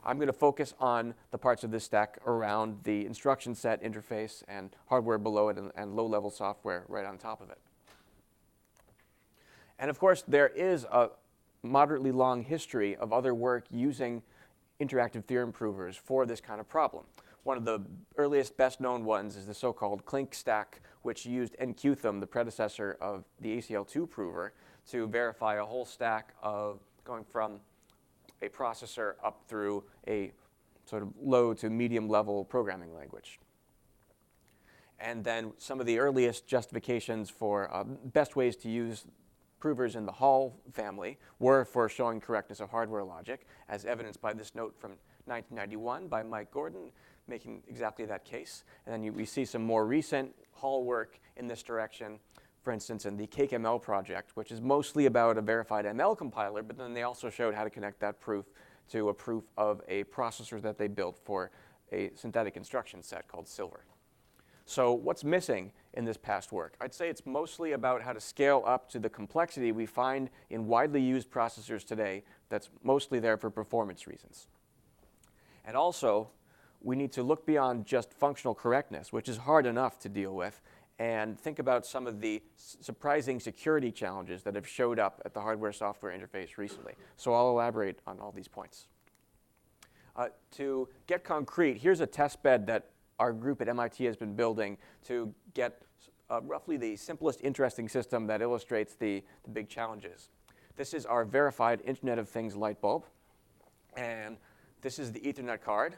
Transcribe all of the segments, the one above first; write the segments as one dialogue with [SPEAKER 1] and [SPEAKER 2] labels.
[SPEAKER 1] I'm going to focus on the parts of this stack around the instruction set interface and hardware below it and low-level software right on top of it. And of course, there is a moderately long history of other work using interactive theorem provers for this kind of problem. One of the earliest, best-known ones is the so-called Clink stack, which used Enclaves, the predecessor of the ACL2 prover, to verify a whole stack of going from a processor up through a sort of low to medium level programming language. And then some of the earliest justifications for best ways to use provers in the Hall family were for showing correctness of hardware logic, as evidenced by this note from 1991 by Mike Gordon, making exactly that case. And then we see some more recent Hall work in this direction, for instance, in the CakeML project, which is mostly about a verified ML compiler, but then they also showed how to connect that proof to a proof of a processor that they built for a synthetic instruction set called Silver. So what's missing in this past work? I'd say it's mostly about how to scale up to the complexity we find in widely used processors today that's mostly there for performance reasons. And also, we need to look beyond just functional correctness, which is hard enough to deal with, and think about some of the surprising security challenges that have showed up at the hardware-software interface recently. So I'll elaborate on all these points. To get concrete, here's a test bed that our group at MIT has been building to get roughly the simplest interesting system that illustrates the big challenges. This is our verified Internet of Things light bulb, and this is the Ethernet card.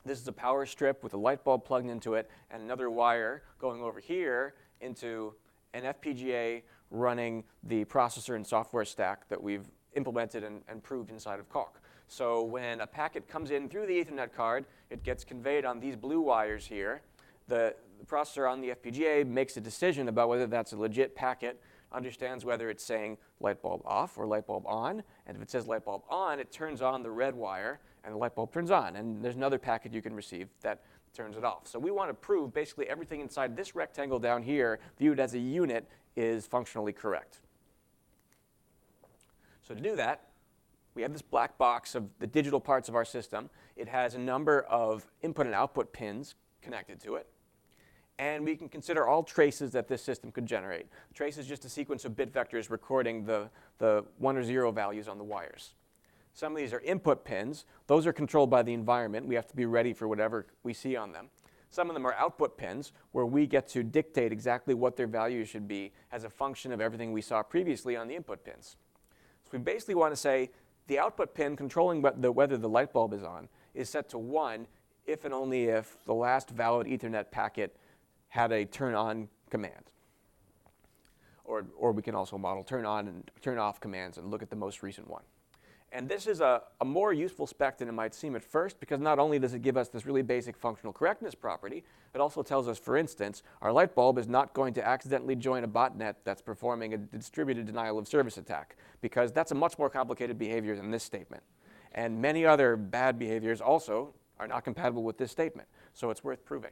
[SPEAKER 1] This is a power strip with a light bulb plugged into it and another wire going over here into an FPGA running the processor and software stack that we've implemented and proved inside of Coq. So when a packet comes in through the Ethernet card, it gets conveyed on these blue wires here. The processor on the FPGA makes a decision about whether that's a legit packet, understands whether it's saying light bulb off or light bulb on. And if it says light bulb on, it turns on the red wire, and the light bulb turns on. And there's another packet you can receive that turns it off. So we want to prove basically everything inside this rectangle down here, viewed as a unit, is functionally correct. So to do that, we have this black box of the digital parts of our system. It has a number of input and output pins connected to it. And we can consider all traces that this system could generate. Trace is just a sequence of bit vectors recording the 1 or 0 values on the wires. Some of these are input pins. Those are controlled by the environment. We have to be ready for whatever we see on them. Some of them are output pins, where we get to dictate exactly what their values should be as a function of everything we saw previously on the input pins. So we basically want to say the output pin controlling whether the light bulb is on is set to 1 if and only if the last valid Ethernet packet had a turn on command. Or we can also model turn on and turn off commands and look at the most recent one. And this is a more useful spec than it might seem at first, because not only does it give us this really basic functional correctness property, it also tells us, for instance, our light bulb is not going to accidentally join a botnet that's performing a distributed denial of service attack, because that's a much more complicated behavior than this statement. And many other bad behaviors also are not compatible with this statement, so it's worth proving.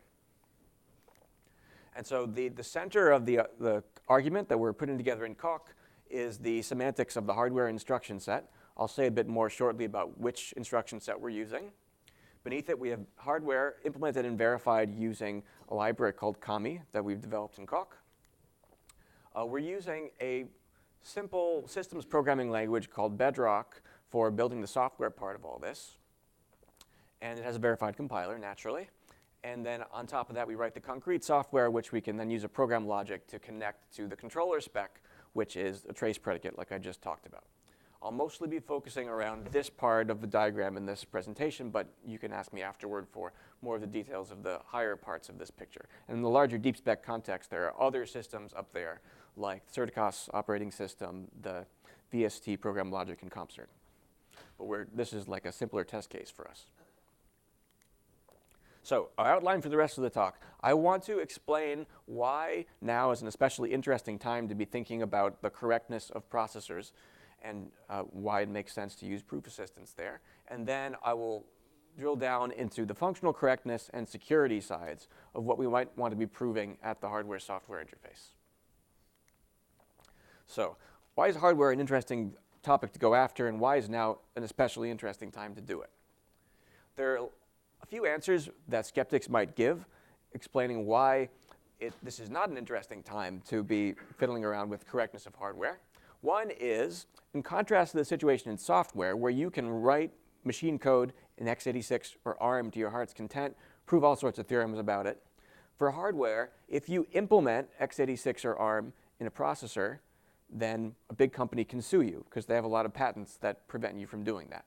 [SPEAKER 1] And so the center of the argument that we're putting together in Coq is the semantics of the hardware instruction set. I'll say a bit more shortly about which instruction set we're using. Beneath it, we have hardware implemented and verified using a library called Kami that we've developed in Coq. We're using a simple systems programming language called Bedrock for building the software part of all this. And it has a verified compiler, naturally. And then on top of that, we write the concrete software, which we can then use a program logic to connect to the controller spec, which is a trace predicate, like I just talked about. I'll mostly be focusing around this part of the diagram in this presentation, but you can ask me afterward for more of the details of the higher parts of this picture. And in the larger deep spec context, there are other systems up there, like Certicos operating system, the VST program logic, and CompCert. But this is like a simpler test case for us. So our outline for the rest of the talk. I want to explain why now is an especially interesting time to be thinking about the correctness of processors and why it makes sense to use proof assistance there. And then I will drill down into the functional correctness and security sides of what we might want to be proving at the hardware-software interface. So why is hardware an interesting topic to go after, and why is now an especially interesting time to do it? There are a few answers that skeptics might give, explaining why this is not an interesting time to be fiddling around with correctness of hardware. One is, in contrast to the situation in software, where you can write machine code in x86 or ARM to your heart's content, prove all sorts of theorems about it. For hardware, if you implement x86 or ARM in a processor, then a big company can sue you because they have a lot of patents that prevent you from doing that.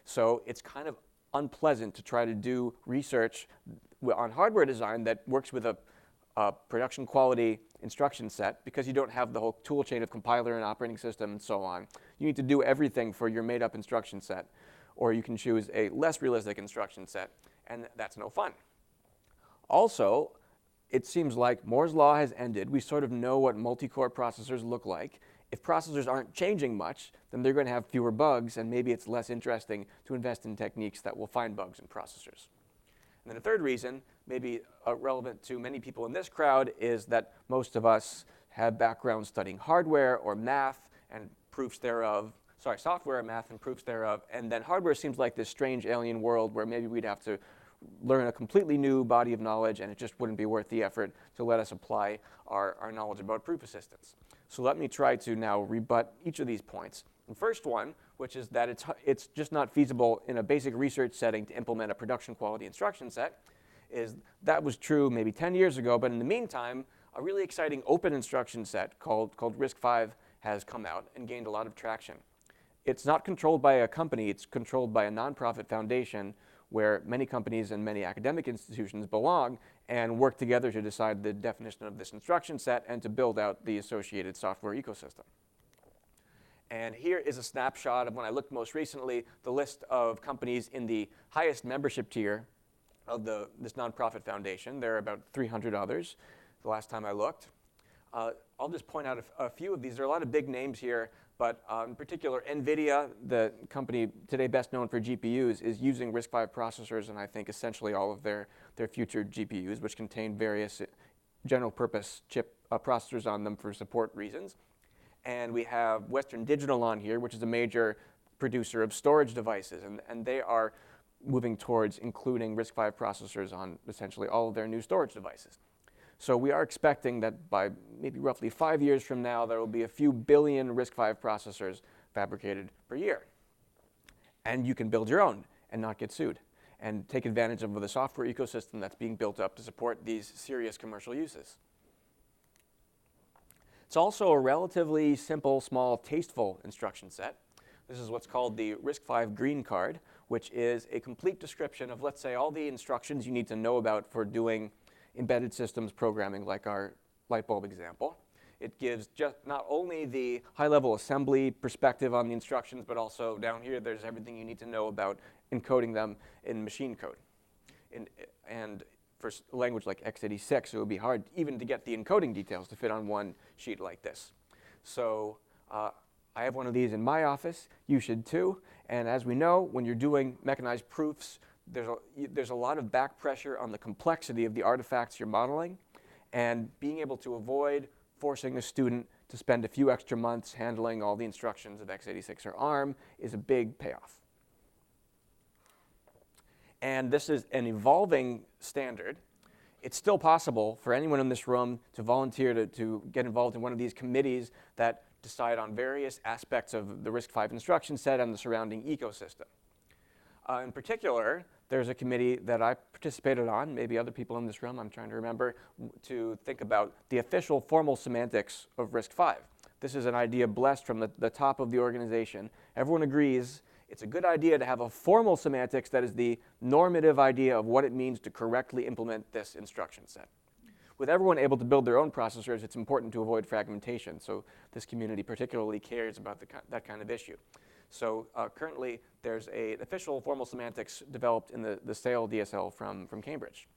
[SPEAKER 1] So it's kind of unpleasant to try to do research on hardware design that works with a production quality instruction set because you don't have the whole tool chain of compiler and operating system and so on. You need to do everything for your made up instruction set, or you can choose a less realistic instruction set, and that's no fun. Also, it seems like Moore's law has ended. We sort of know what multi-core processors look like. If processors aren't changing much, then they're going to have fewer bugs, and maybe it's less interesting to invest in techniques that will find bugs in processors. And then a third reason, maybe relevant to many people in this crowd, is that most of us have backgrounds studying hardware or math and proofs thereof, sorry, software, math, and proofs thereof, and then hardware seems like this strange alien world where maybe we'd have to learn a completely new body of knowledge, and it just wouldn't be worth the effort to let us apply our knowledge about proof assistance. So let me try to now rebut each of these points. The first one, which is that it's just not feasible in a basic research setting to implement a production quality instruction set, is that was true maybe 10 years ago, but in the meantime, a really exciting open instruction set called RISC-V has come out and gained a lot of traction. It's not controlled by a company, it's controlled by a nonprofit foundation where many companies and many academic institutions belong and work together to decide the definition of this instruction set and to build out the associated software ecosystem. And here is a snapshot of when I looked most recently, the list of companies in the highest membership tier of this nonprofit foundation. There are about 300 others the last time I looked. I'll just point out a few of these. There are a lot of big names here, but in particular, NVIDIA, the company today best known for GPUs, is using RISC-V processors, and I think essentially all of their future GPUs, which contain various general purpose chip processors on them for support reasons. And we have Western Digital on here, which is a major producer of storage devices, and they are moving towards including RISC-V processors on essentially all of their new storage devices. So we are expecting that by maybe roughly 5 years from now, there will be a few billion RISC-V processors fabricated per year. And you can build your own and not get sued and take advantage of the software ecosystem that's being built up to support these serious commercial uses. It's also a relatively simple, small, tasteful instruction set. This is what's called the RISC-V green card, which is a complete description of, let's say, all the instructions you need to know about for doing embedded systems programming, like our light bulb example. It gives just not only the high-level assembly perspective on the instructions, but also down here there's everything you need to know about encoding them in machine code. And for a language like x86, it would be hard even to get the encoding details to fit on one sheet like this. So I have one of these in my office. You should too. And as we know, when you're doing mechanized proofs, there's a lot of back pressure on the complexity of the artifacts you're modeling, and being able to avoid forcing a student to spend a few extra months handling all the instructions of x86 or ARM is a big payoff. And this is an evolving standard. It's still possible for anyone in this room to volunteer to get involved in one of these committees that decide on various aspects of the RISC-V instruction set and the surrounding ecosystem. In particular, there's a committee that I participated on, maybe other people in this room, I'm trying to remember, to think about the official formal semantics of RISC-V. This is an idea blessed from the top of the organization. Everyone agrees it's a good idea to have a formal semantics that is the normative idea of what it means to correctly implement this instruction set. With everyone able to build their own processors, it's important to avoid fragmentation, so this community particularly cares about that kind of issue. So currently, there's an official formal semantics developed in the SAIL DSL from Cambridge.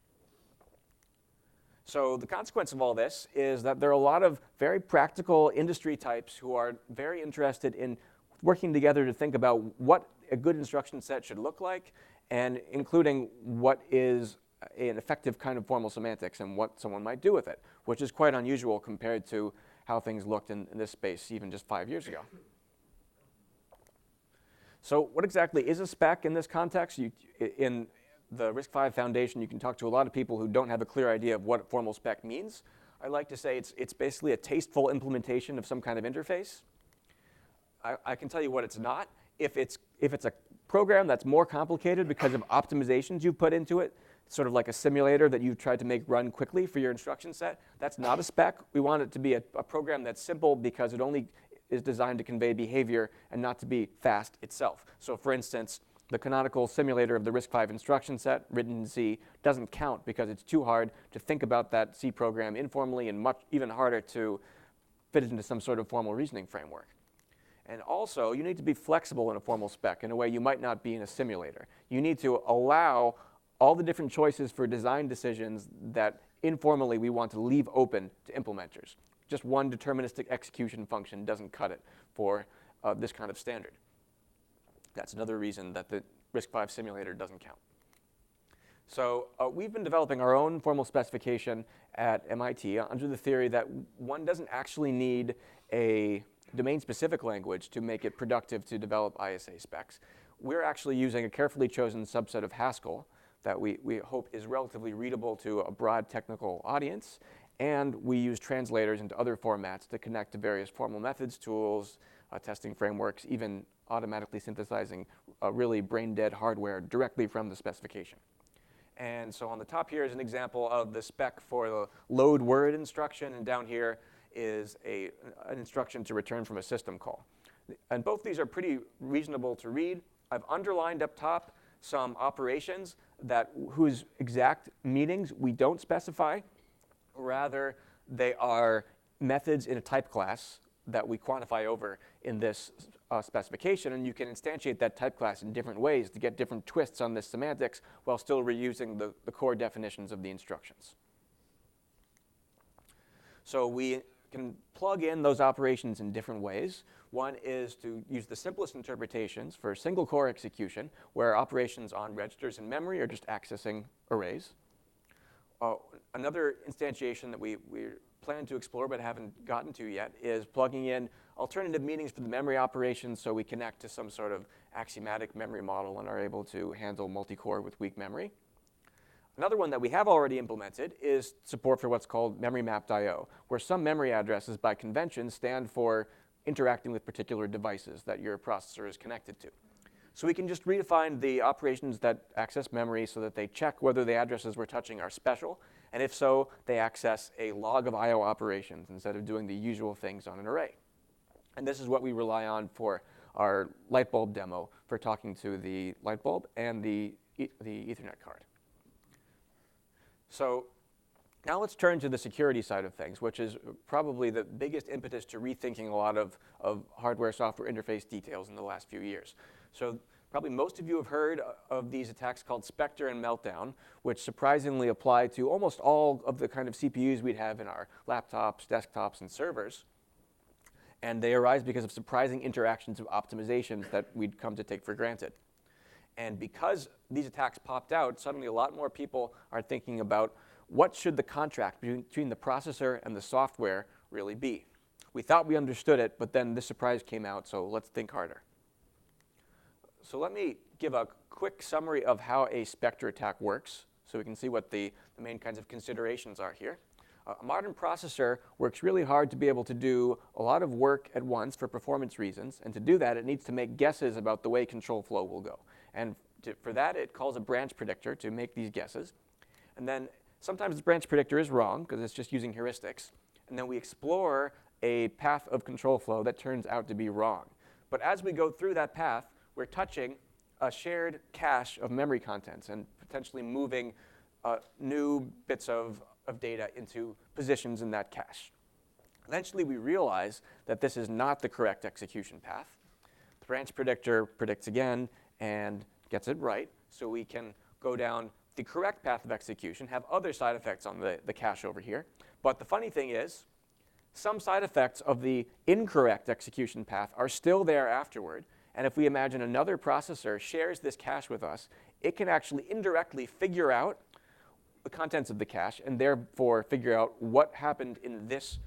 [SPEAKER 1] So the consequence of all this is that there are a lot of very practical industry types who are very interested in working together to think about what a good instruction set should look like, and including what is an effective kind of formal semantics and what someone might do with it, which is quite unusual compared to how things looked in this space even just 5 years ago. So what exactly is a spec in this context? In the RISC-V Foundation, you can talk to a lot of people who don't have a clear idea of what a formal spec means. I like to say it's basically a tasteful implementation of some kind of interface. I can tell you what it's not. If it's a program that's more complicated because of optimizations you've put into it, sort of like a simulator that you've tried to make run quickly for your instruction set, that's not a spec. We want it to be a program that's simple because it only is designed to convey behavior and not to be fast itself. So for instance, the canonical simulator of the RISC-V instruction set written in C doesn't count because it's too hard to think about that C program informally and even harder to fit it into some sort of formal reasoning framework. And also, you need to be flexible in a formal spec in a way you might not be in a simulator. You need to allow all the different choices for design decisions that informally we want to leave open to implementers. Just one deterministic execution function doesn't cut it for this kind of standard. That's another reason that the RISC-V simulator doesn't count. So we've been developing our own formal specification at MIT under the theory that one doesn't actually need a domain-specific language to make it productive to develop ISA specs. We're actually using a carefully chosen subset of Haskell that we hope is relatively readable to a broad technical audience, and we use translators into other formats to connect to various formal methods, tools, testing frameworks, even automatically synthesizing really brain-dead hardware directly from the specification. And so on the top here is an example of the spec for the load word instruction, and down here is an instruction to return from a system call. And both these are pretty reasonable to read. I've underlined up top some operations whose exact meanings we don't specify. Rather, they are methods in a type class that we quantify over in this specification, and you can instantiate that type class in different ways to get different twists on this semantics while still reusing the core definitions of the instructions. So we can plug in those operations in different ways. One is to use the simplest interpretations for single core execution, where operations on registers in memory are just accessing arrays. Another instantiation that we plan to explore but haven't gotten to yet is plugging in alternative meanings for the memory operations so we connect to some sort of axiomatic memory model and are able to handle multi-core with weak memory. Another one that we have already implemented is support for what's called memory mapped I/O, where some memory addresses by convention stand for interacting with particular devices that your processor is connected to. So we can just redefine the operations that access memory so that they check whether the addresses we're touching are special, and if so, they access a log of I/O operations instead of doing the usual things on an array. And this is what we rely on for our light bulb demo for talking to the light bulb and the Ethernet card. So now let's turn to the security side of things, which is probably the biggest impetus to rethinking a lot of hardware-software interface details in the last few years. So probably most of you have heard of these attacks called Spectre and Meltdown, which surprisingly apply to almost all of the kind of CPUs we'd have in our laptops, desktops, and servers. And they arise because of surprising interactions of optimizations that we'd come to take for granted. And because these attacks popped out, suddenly a lot more people are thinking about what should the contract between the processor and the software really be. We thought we understood it, but then this surprise came out, so let's think harder. So let me give a quick summary of how a Spectre attack works so we can see what the main kinds of considerations are here. A modern processor works really hard to be able to do a lot of work at once for performance reasons, and to do that, it needs to make guesses about the way control flow will go. And for that, it calls a branch predictor to make these guesses. And then sometimes the branch predictor is wrong because it's just using heuristics. And then we explore a path of control flow that turns out to be wrong. But as we go through that path, we're touching a shared cache of memory contents and potentially moving new bits of data into positions in that cache. Eventually, we realize that this is not the correct execution path. The branch predictor predicts again and gets it right, so we can go down the correct path of execution, have other side effects on the cache over here. But the funny thing is, some side effects of the incorrect execution path are still there afterward. And if we imagine another processor shares this cache with us, it can actually indirectly figure out the contents of the cache and therefore figure out what happened in this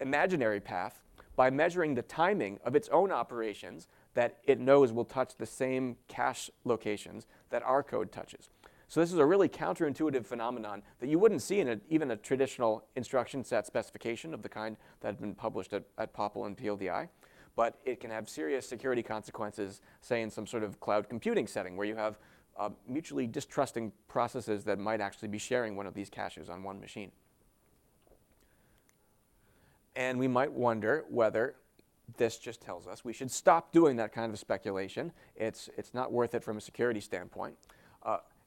[SPEAKER 1] imaginary path by measuring the timing of its own operations that it knows will touch the same cache locations that our code touches. So this is a really counterintuitive phenomenon that you wouldn't see in even a traditional instruction set specification of the kind that had been published at POPL and PLDI. But it can have serious security consequences, say in some sort of cloud computing setting where you have mutually distrusting processes that might actually be sharing one of these caches on one machine. And we might wonder whether this just tells us we should stop doing that kind of speculation. It's not worth it from a security standpoint.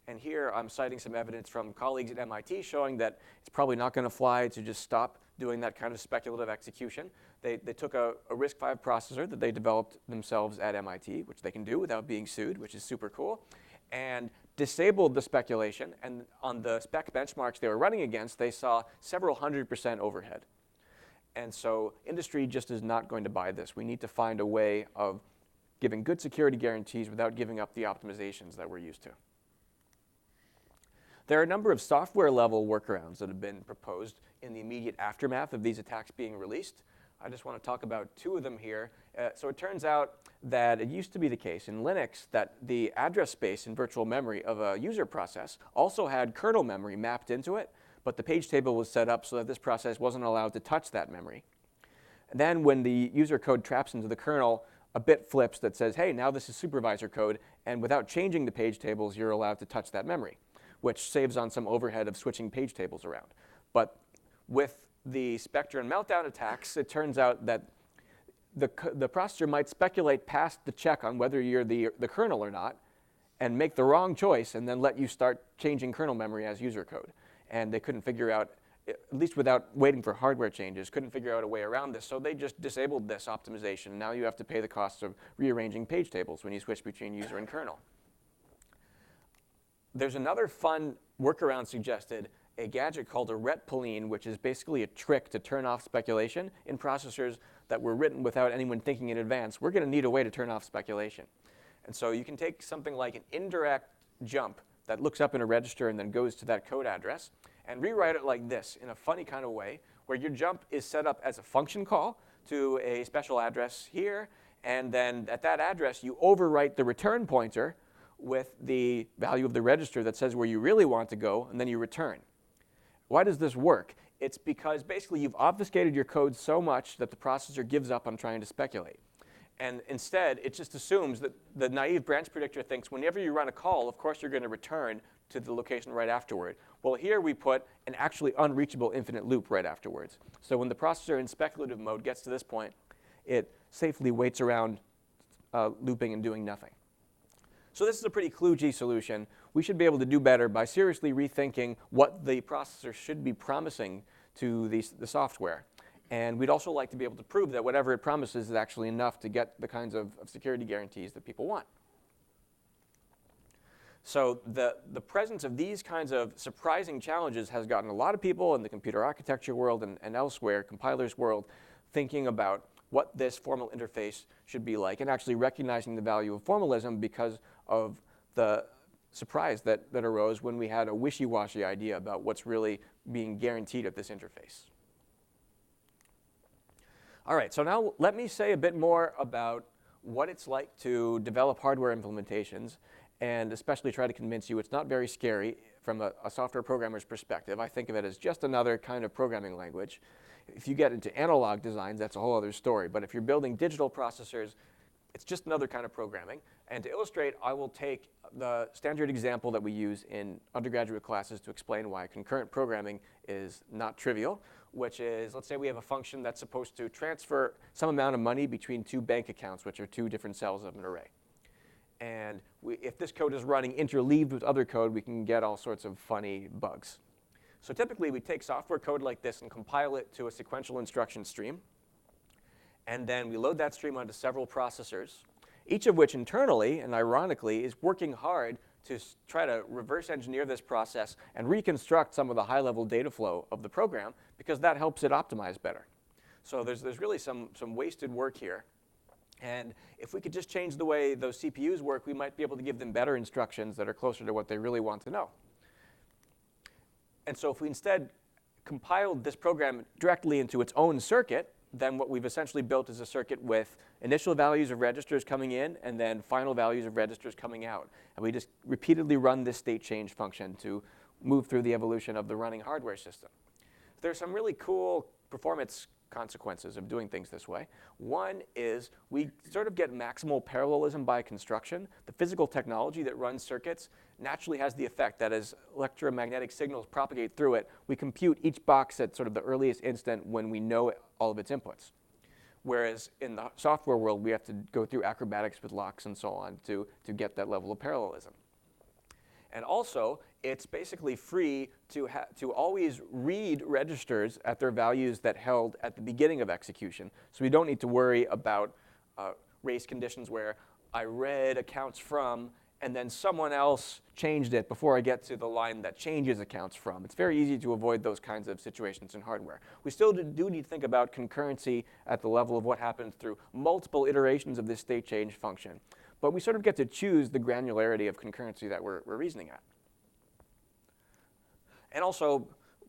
[SPEAKER 1] And here I'm citing some evidence from colleagues at MIT showing that it's probably not going to fly to just stop doing that kind of speculative execution. They took a RISC-V processor that they developed themselves at MIT, which they can do without being sued, which is super cool, and disabled the speculation. And on the spec benchmarks they were running against, they saw several 100% overhead. And so industry just is not going to buy this. We need to find a way of giving good security guarantees without giving up the optimizations that we're used to. There are a number of software-level workarounds that have been proposed in the immediate aftermath of these attacks being released. I just want to talk about two of them here. So it turns out that it used to be the case in Linux that the address space in virtual memory of a user process also had kernel memory mapped into it, but the page table was set up so that this process wasn't allowed to touch that memory. And then when the user code traps into the kernel, a bit flips that says, hey, now this is supervisor code, and without changing the page tables, you're allowed to touch that memory, which saves on some overhead of switching page tables around. But with the Spectre and Meltdown attacks, it turns out that the processor might speculate past the check on whether you're the kernel or not and make the wrong choice and then let you start changing kernel memory as user code. And they couldn't figure out, at least without waiting for hardware changes, couldn't figure out a way around this. So they just disabled this optimization. Now you have to pay the costs of rearranging page tables when you switch between user and kernel. There's another fun workaround suggested, a gadget called a retpoline, which is basically a trick to turn off speculation in processors that were written without anyone thinking in advance. We're going to need a way to turn off speculation. And so you can take something like an indirect jump that looks up in a register and then goes to that code address and rewrite it like this in a funny kind of way where your jump is set up as a function call to a special address here. And then at that address, you overwrite the return pointer with the value of the register that says where you really want to go, and then you return. Why does this work? It's because basically you've obfuscated your code so much that the processor gives up on trying to speculate. And instead, it just assumes that the naive branch predictor thinks whenever you run a call, of course you're going to return to the location right afterward. Well, here we put an actually unreachable infinite loop right afterwards. So when the processor in speculative mode gets to this point, it safely waits around looping and doing nothing. So this is a pretty kludgy solution. We should be able to do better by seriously rethinking what the processor should be promising to the software. And we'd also like to be able to prove that whatever it promises is actually enough to get the kinds of security guarantees that people want. So the presence of these kinds of surprising challenges has gotten a lot of people in the computer architecture world and elsewhere, compilers world, thinking about what this formal interface should be like and actually recognizing the value of formalism because of the surprise that arose when we had a wishy-washy idea about what's really being guaranteed at this interface. All right, so now let me say a bit more about what it's like to develop hardware implementations and especially try to convince you it's not very scary from a software programmer's perspective. I think of it as just another kind of programming language. If you get into analog designs, that's a whole other story. But if you're building digital processors, it's just another kind of programming. And to illustrate, I will take the standard example that we use in undergraduate classes to explain why concurrent programming is not trivial, which is, let's say we have a function that's supposed to transfer some amount of money between two bank accounts, which are two different cells of an array. And if this code is running interleaved with other code, we can get all sorts of funny bugs. So typically, we take software code like this and compile it to a sequential instruction stream. And then we load that stream onto several processors, each of which internally, and ironically, is working hard to try to reverse engineer this process and reconstruct some of the high-level data flow of the program, because that helps it optimize better. So there's really some wasted work here. And if we could just change the way those CPUs work, we might be able to give them better instructions that are closer to what they really want to know. And so if we instead compiled this program directly into its own circuit, then what we've essentially built is a circuit with initial values of registers coming in and then final values of registers coming out. And we just repeatedly run this state change function to move through the evolution of the running hardware system. There's some really cool performance consequences of doing things this way. One is we sort of get maximal parallelism by construction. The physical technology that runs circuits naturally has the effect that as electromagnetic signals propagate through it, we compute each box at sort of the earliest instant when we know all of its inputs. Whereas in the software world, we have to go through acrobatics with locks and so on to get that level of parallelism. And also, it's basically free to always read registers at their values that held at the beginning of execution. So we don't need to worry about race conditions where I read accounts from and then someone else changed it before I get to the line that changes accounts from. It's very easy to avoid those kinds of situations in hardware. We still do need to think about concurrency at the level of what happens through multiple iterations of this state change function. But we sort of get to choose the granularity of concurrency that we're reasoning at. And also,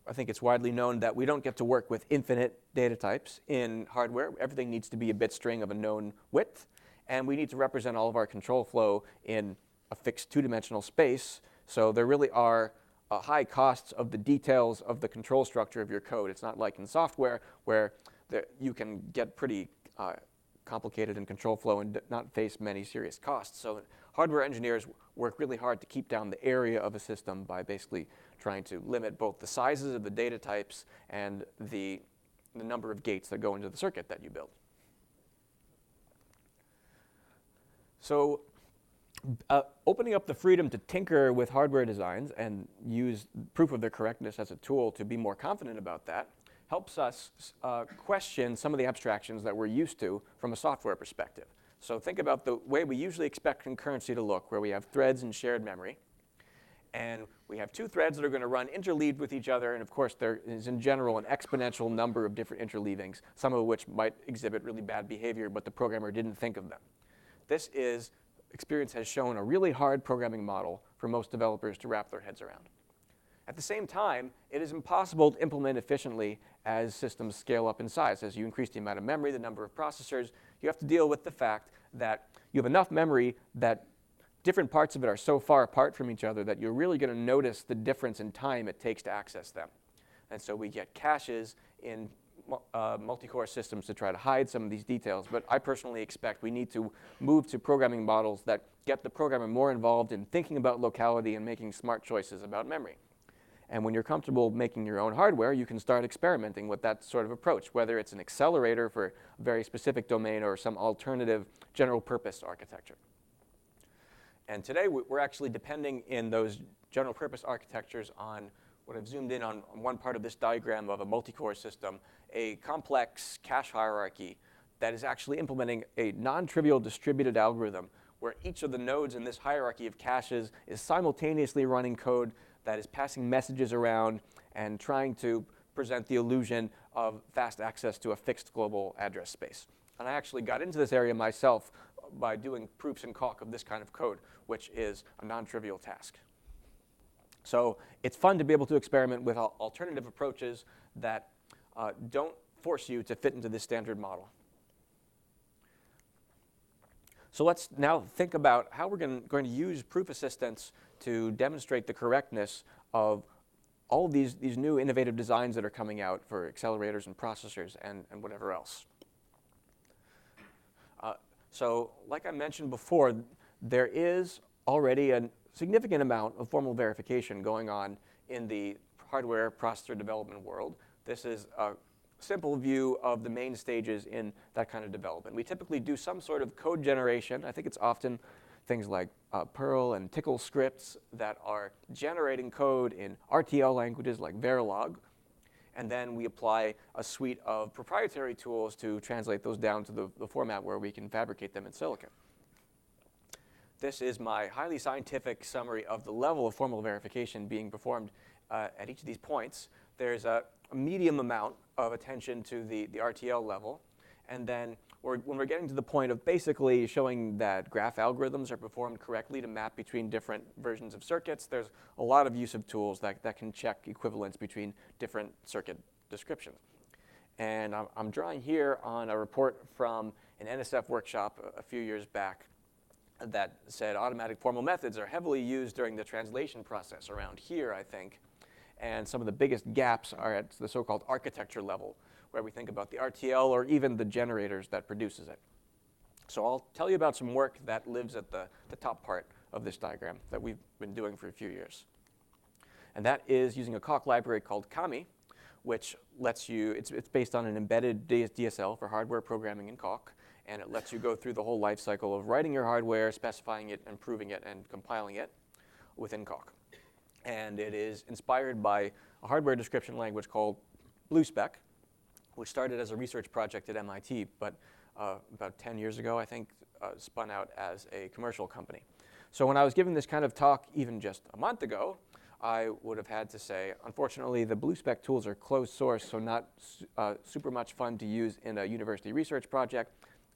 [SPEAKER 1] I think it's widely known that we don't get to work with infinite data types in hardware. Everything needs to be a bit string of a known width. And we need to represent all of our control flow in a fixed two-dimensional space. So there really are high costs of the details of the control structure of your code. It's not like in software where you can get pretty complicated in control flow and not face many serious costs. So hardware engineers work really hard to keep down the area of a system by basically trying to limit both the sizes of the data types and the number of gates that go into the circuit that you build. So opening up the freedom to tinker with hardware designs and use proof of their correctness as a tool to be more confident about that helps us question some of the abstractions that we're used to from a software perspective. So think about the way we usually expect concurrency to look, where we have threads and shared memory. And we have two threads that are going to run interleaved with each other. And of course, there is in general an exponential number of different interleavings, some of which might exhibit really bad behavior, but the programmer didn't think of them. This experience has shown a really hard programming model for most developers to wrap their heads around. At the same time, it is impossible to implement efficiently as systems scale up in size. As you increase the amount of memory, the number of processors, you have to deal with the fact that you have enough memory that different parts of it are so far apart from each other that you're really going to notice the difference in time it takes to access them. And so we get caches in multi-core systems to try to hide some of these details. But I personally expect we need to move to programming models that get the programmer more involved in thinking about locality and making smart choices about memory. And when you're comfortable making your own hardware, you can start experimenting with that sort of approach, whether it's an accelerator for a very specific domain or some alternative general purpose architecture. And today we're actually depending in those general purpose architectures on what I've zoomed in on one part of this diagram of a multi-core system, a complex cache hierarchy that is actually implementing a non-trivial distributed algorithm where each of the nodes in this hierarchy of caches is simultaneously running code that is passing messages around and trying to present the illusion of fast access to a fixed global address space. And I actually got into this area myself by doing proofs in calc of this kind of code, which is a non-trivial task. So it's fun to be able to experiment with alternative approaches that don't force you to fit into this standard model. So let's now think about how we're going to use proof assistance to demonstrate the correctness of all of these new innovative designs that are coming out for accelerators and processors and whatever else. So like I mentioned before, there is already a significant amount of formal verification going on in the hardware processor development world. This is a simple view of the main stages in that kind of development. We typically do some sort of code generation. I think it's often things like Perl and Tcl scripts that are generating code in RTL languages like Verilog. And then we apply a suite of proprietary tools to translate those down to the format where we can fabricate them in silicon. This is my highly scientific summary of the level of formal verification being performed at each of these points. There's a medium amount of attention to the RTL level. And then when we're getting to the point of basically showing that graph algorithms are performed correctly to map between different versions of circuits, there's a lot of use of tools that can check equivalence between different circuit descriptions. And I'm drawing here on a report from an NSF workshop a few years back that said automatic formal methods are heavily used during the translation process around here, I think. And some of the biggest gaps are at the so-called architecture level, where we think about the RTL or even the generators that produces it. So I'll tell you about some work that lives at the top part of this diagram that we've been doing for a few years. And that is using a Calc library called Kami, which lets you, it's based on an embedded DSL for hardware programming in Calc, and it lets you go through the whole life cycle of writing your hardware, specifying it, improving it, and compiling it within Calc. And it is inspired by a hardware description language called Bluespec, which started as a research project at MIT, but about 10 years ago, I think, spun out as a commercial company. So when I was giving this kind of talk even just a month ago, I would have had to say, unfortunately, the Bluespec tools are closed source, so not super much fun to use in a university research project.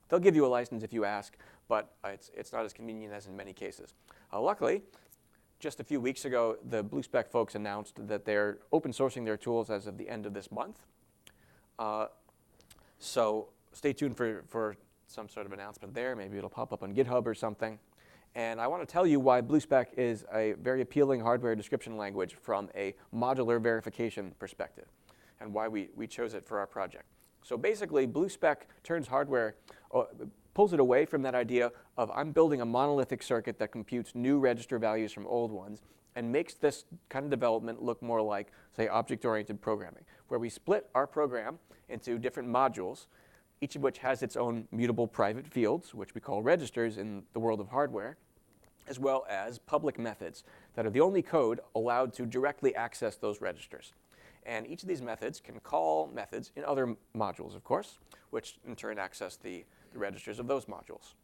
[SPEAKER 1] They'll give you a license if you ask, but it's not as convenient as in many cases. Luckily, just a few weeks ago, the Bluespec folks announced that they're open sourcing their tools as of the end of this month. So stay tuned for some sort of announcement there. Maybe it'll pop up on GitHub or something. And I want to tell you why Bluespec is a very appealing hardware description language from a modular verification perspective, and why we chose it for our project. So basically, Bluespec turns hardware, pulls it away from that idea of I'm building a monolithic circuit that computes new register values from old ones, and makes this kind of development look more like, say, object-oriented programming, where we split our program into different modules, each of which has its own mutable private fields, which we call registers in the world of hardware, as well as public methods that are the only code allowed to directly access those registers. And each of these methods can call methods in other modules, of course, which in turn access the registers of those modules.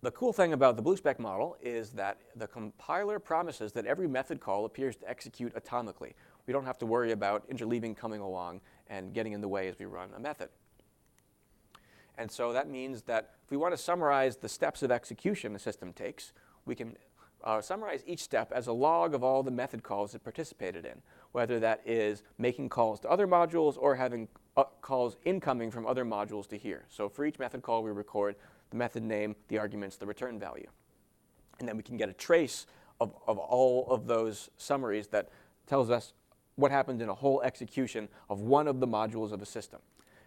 [SPEAKER 1] The cool thing about the Bluespec model is that the compiler promises that every method call appears to execute atomically. We don't have to worry about interleaving coming along and getting in the way as we run a method. And so that means that if we want to summarize the steps of execution a system takes, we can summarize each step as a log of all the method calls it participated in, whether that is making calls to other modules or having calls incoming from other modules to here. So for each method call, we record the method name, the arguments, the return value. And then we can get a trace of all of those summaries that tells us what happened in a whole execution of one of the modules of a system.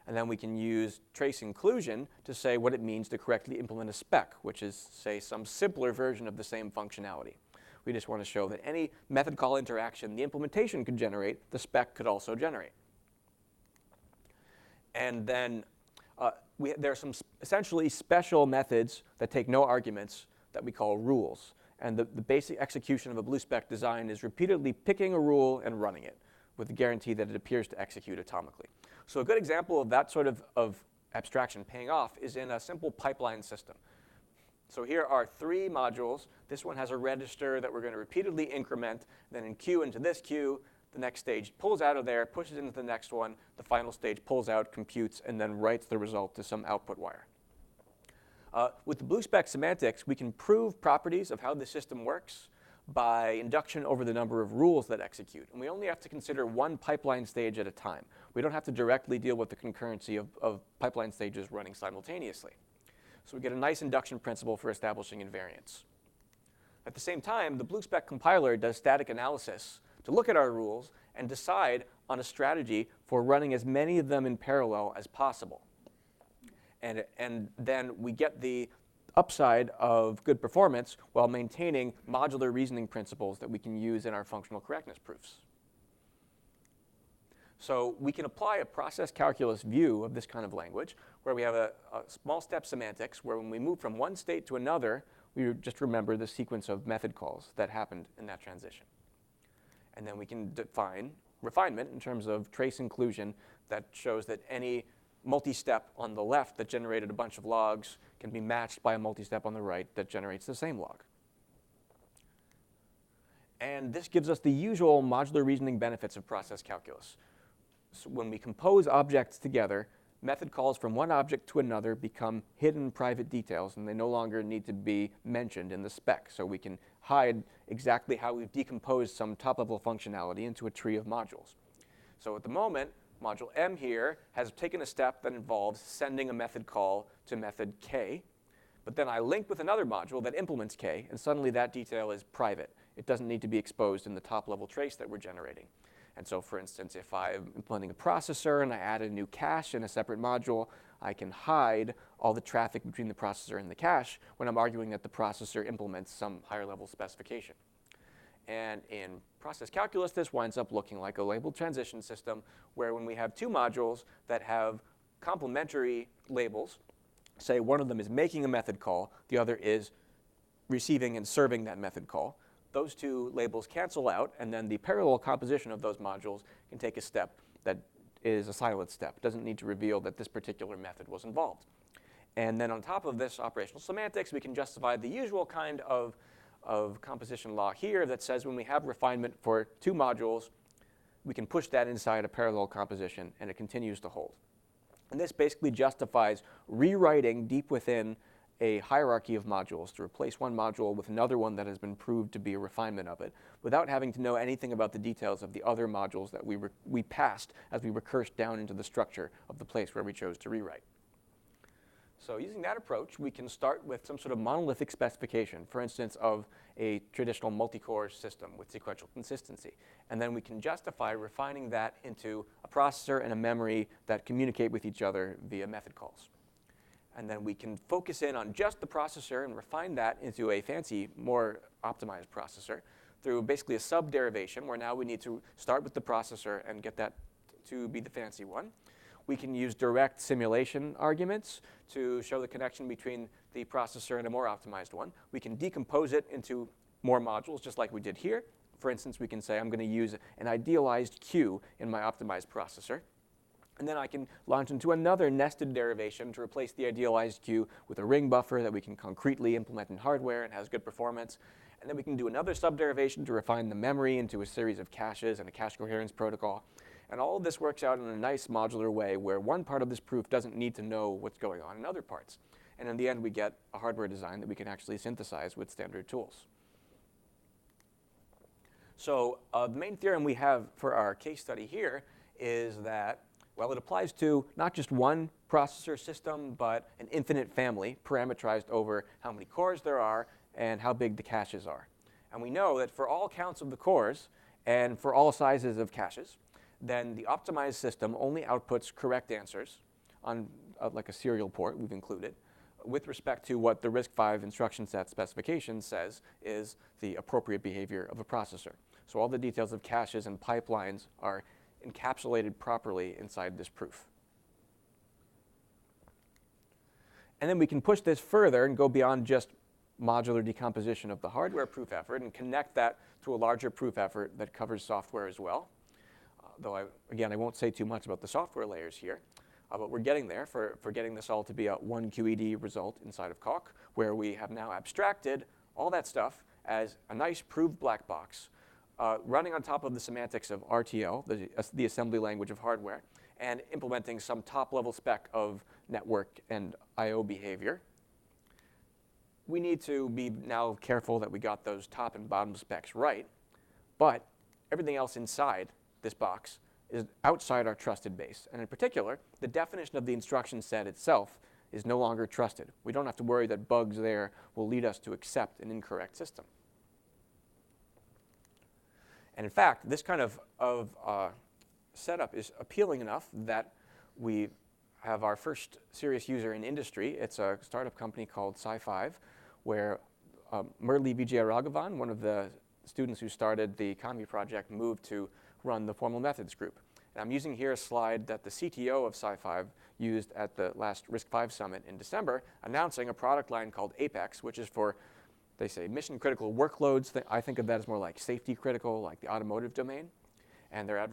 [SPEAKER 1] And then we can use trace inclusion to say what it means to correctly implement a spec, which is, say, some simpler version of the same functionality. We just want to show that any method call interaction the implementation could generate, the spec could also generate. And then there are some essentially special methods that take no arguments that we call rules. And the basic execution of a Bluespec design is repeatedly picking a rule and running it with the guarantee that it appears to execute atomically. So a good example of that sort of abstraction paying off is in a simple pipeline system. So here are 3 modules. This one has a register that we're going to repeatedly increment, then in queue into this queue. The next stage pulls out of there, pushes into the next one. The final stage pulls out, computes, and then writes the result to some output wire. With the Bluespec semantics, we can prove properties of how the system works by induction over the number of rules that execute. And we only have to consider one pipeline stage at a time. We don't have to directly deal with the concurrency of pipeline stages running simultaneously. So we get a nice induction principle for establishing invariance. At the same time, the Bluespec compiler does static analysis to look at our rules and decide on a strategy for running as many of them in parallel as possible. And then we get the upside of good performance while maintaining modular reasoning principles that we can use in our functional correctness proofs. So we can apply a process calculus view of this kind of language where we have a small step semantics where when we move from one state to another, we just remember the sequence of method calls that happened in that transition. And then we can define refinement in terms of trace inclusion that shows that any multi-step on the left that generated a bunch of logs can be matched by a multi-step on the right that generates the same log. And this gives us the usual modular reasoning benefits of process calculus. So when we compose objects together, method calls from one object to another become hidden private details, and they no longer need to be mentioned in the spec. So we can hide exactly how we've decomposed some top-level functionality into a tree of modules. So at the moment, module M here has taken a step that involves sending a method call to method K. But then I link with another module that implements K, and suddenly that detail is private. It doesn't need to be exposed in the top-level trace that we're generating. And so, for instance, if I'm implementing a processor and I add a new cache in a separate module, I can hide all the traffic between the processor and the cache when I'm arguing that the processor implements some higher-level specification. And in process calculus, this winds up looking like a labeled transition system where when we have two modules that have complementary labels, say one of them is making a method call, the other is receiving and serving that method call, those two labels cancel out, and then the parallel composition of those modules can take a step that is a silent step. It doesn't need to reveal that this particular method was involved. And then on top of this operational semantics, we can justify the usual kind of composition law here that says when we have refinement for two modules, we can push that inside a parallel composition, and it continues to hold. And this basically justifies rewriting deep within a hierarchy of modules to replace one module with another one that has been proved to be a refinement of it without having to know anything about the details of the other modules that we passed as we recursed down into the structure of the place where we chose to rewrite. So using that approach, we can start with some sort of monolithic specification, for instance, of a traditional multi-core system with sequential consistency. And then we can justify refining that into a processor and a memory that communicate with each other via method calls. And then we can focus in on just the processor and refine that into a fancy, more optimized processor through basically a sub-derivation where now we need to start with the processor and get that to be the fancy one. We can use direct simulation arguments to show the connection between the processor and a more optimized one. We can decompose it into more modules, just like we did here. For instance, we can say I'm going to use an idealized queue in my optimized processor. And then I can launch into another nested derivation to replace the idealized queue with a ring buffer that we can concretely implement in hardware and has good performance. And then we can do another subderivation to refine the memory into a series of caches and a cache coherence protocol. And all of this works out in a nice modular way where one part of this proof doesn't need to know what's going on in other parts. And in the end, we get a hardware design that we can actually synthesize with standard tools. So the main theorem we have for our case study here is that, well, it applies to not just one processor system, but an infinite family parameterized over how many cores there are and how big the caches are. And we know that for all counts of the cores and for all sizes of caches, then the optimized system only outputs correct answers on like a serial port we've included with respect to what the RISC-V instruction set specification says is the appropriate behavior of a processor. So all the details of caches and pipelines are encapsulated properly inside this proof. And then we can push this further and go beyond just modular decomposition of the hardware proof effort and connect that to a larger proof effort that covers software as well. Though, again, I won't say too much about the software layers here, but we're getting there for getting this all to be a one QED result inside of Coq, where we have now abstracted all that stuff as a nice proved black box running on top of the semantics of RTL, the assembly language of hardware, and implementing some top-level spec of network and I/O behavior. We need to be now careful that we got those top and bottom specs right, but everything else inside this box is outside our trusted base. And in particular, the definition of the instruction set itself is no longer trusted. We don't have to worry that bugs there will lead us to accept an incorrect system. And in fact, this kind of setup is appealing enough that we have our first serious user in industry. It's a startup company called Sci5, where Murli Vijayaraghavan, one of the students who started the Economy project, moved to run the formal methods group. And I'm using here a slide that the CTO of Sci5 used at the last RISC-V summit in December, announcing a product line called Apex, which is for, they say, mission-critical workloads. I think of that as more like safety-critical, like the automotive domain. And they're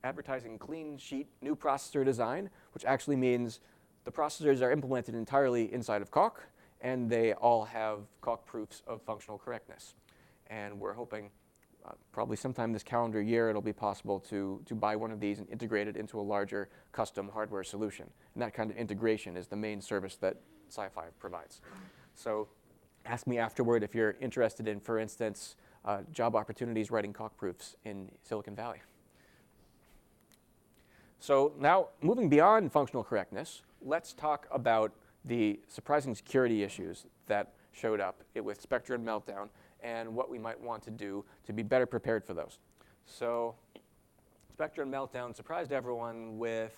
[SPEAKER 1] advertising clean sheet new processor design, which actually means the processors are implemented entirely inside of Coq, and they all have Coq proofs of functional correctness. And we're hoping probably sometime this calendar year it'll be possible to buy one of these and integrate it into a larger custom hardware solution. And that kind of integration is the main service that Sci5 provides. So ask me afterward if you're interested in, for instance, job opportunities writing Coq proofs in Silicon Valley. So now, moving beyond functional correctness, let's talk about the surprising security issues that showed up with Spectre and Meltdown and what we might want to do to be better prepared for those. So Spectre and Meltdown surprised everyone with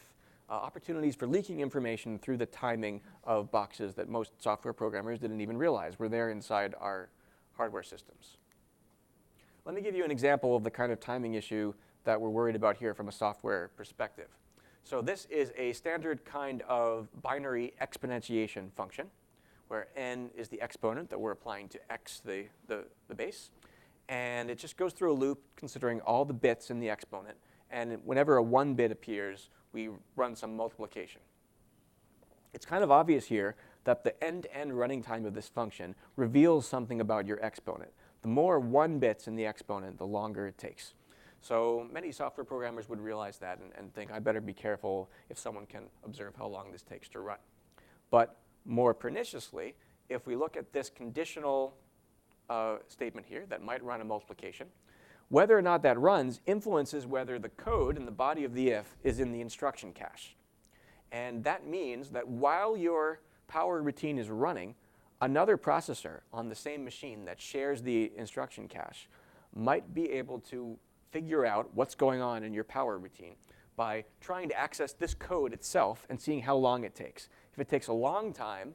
[SPEAKER 1] opportunities for leaking information through the timing of boxes that most software programmers didn't even realize were there inside our hardware systems. Let me give you an example of the kind of timing issue that we're worried about here from a software perspective. So this is a standard kind of binary exponentiation function, where n is the exponent that we're applying to x, the base. And it just goes through a loop considering all the bits in the exponent. And whenever a 1 bit appears, we run some multiplication. It's kind of obvious here that the end-to-end running time of this function reveals something about your exponent. The more 1 bits in the exponent, the longer it takes. So many software programmers would realize that and think, I better be careful if someone can observe how long this takes to run. But more perniciously, if we look at this conditional statement here that might run a multiplication, whether or not that runs influences whether the code in the body of the if is in the instruction cache. And that means that while your power routine is running, another processor on the same machine that shares the instruction cache might be able to figure out what's going on in your power routine by trying to access this code itself and seeing how long it takes. If it takes a long time,